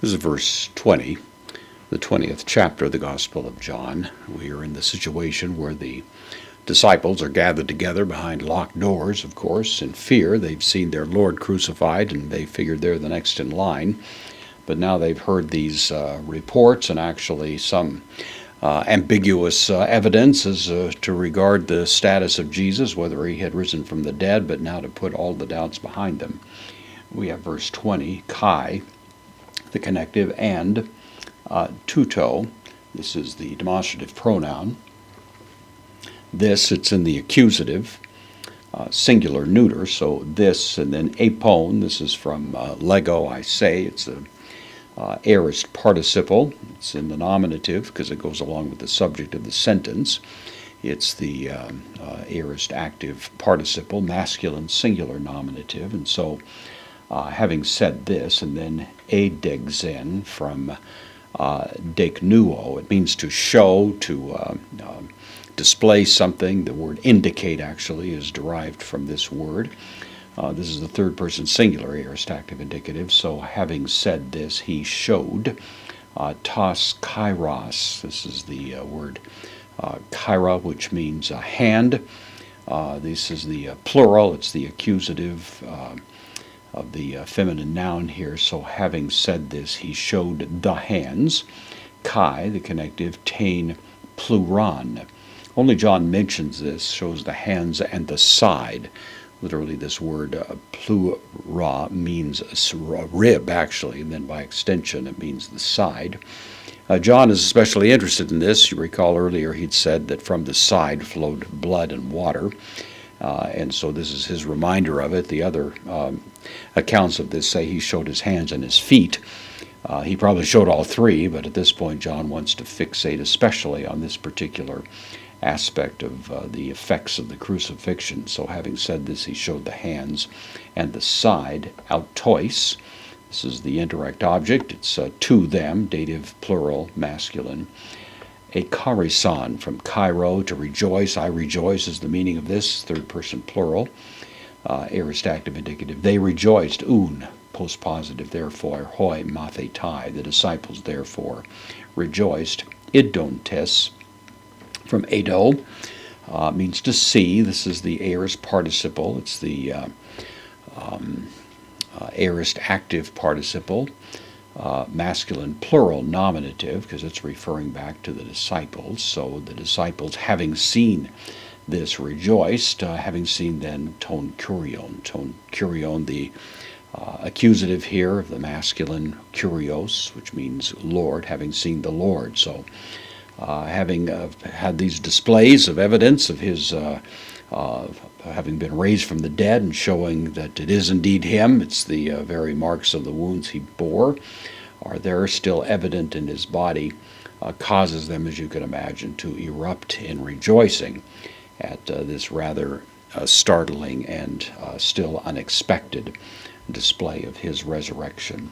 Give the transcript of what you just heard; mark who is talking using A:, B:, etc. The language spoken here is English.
A: This is verse 20, the 20th chapter of the Gospel of John. We are in the situation where the disciples are gathered together behind locked doors, of course, in fear. They've seen their Lord crucified, and they figured they're the next in line. But now they've heard these reports and actually some ambiguous evidence as to regard the status of Jesus, whether he had risen from the dead, but now to put all the doubts behind them. We have verse 20, kai, the connective, and tuto. This is the demonstrative pronoun. This, it's in the accusative, singular neuter, so this, and then apon. This is from lego, I say. It's a aorist participle. It's in the nominative because it goes along with the subject of the sentence. It's the aorist active participle, masculine singular nominative. And so having said this, and then adexen from deknuo, it means to show, to display something. The word indicate actually is derived from this word. This is the third person singular aorist active indicative. So having said this, he showed. Tas kairos. This is the word kaira, which means hand. This is the plural. It's the accusative of the feminine noun here. So having said this, he showed the hands. Kai, the connective, tain pluron. Only John mentions this, shows the hands and the side. Literally, this word plura means a rib, actually, and then by extension it means the side. John is especially interested in this. You recall earlier he'd said that from the side flowed blood and water, and so this is his reminder of it. The other accounts of this say he showed his hands and his feet. He probably showed all three, but at this point John wants to fixate especially on this particular aspect of the effects of the crucifixion. So having said this, he showed the hands and the side, autois. This is the indirect object. It's to them, dative plural, masculine. Ekarison, from kairo, to rejoice. I rejoice is the meaning of this, third person plural. Aorist active indicative. They rejoiced, un, postpositive, therefore, hoi mathetai. The disciples, therefore, rejoiced. Idontes, from edo, means to see. This is the aorist participle. It's the aorist active participle, masculine plural nominative, because it's referring back to the disciples. So the disciples, having seen this, rejoiced. Having seen then, ton kurion. Ton kurion, the accusative here of the masculine kurios, which means Lord, having seen the Lord. So having had these displays of evidence of his having been raised from the dead and showing that it is indeed him, it's the very marks of the wounds he bore, are there still evident in his body, causes them, as you can imagine, to erupt in rejoicing at this rather startling and still unexpected display of his resurrection.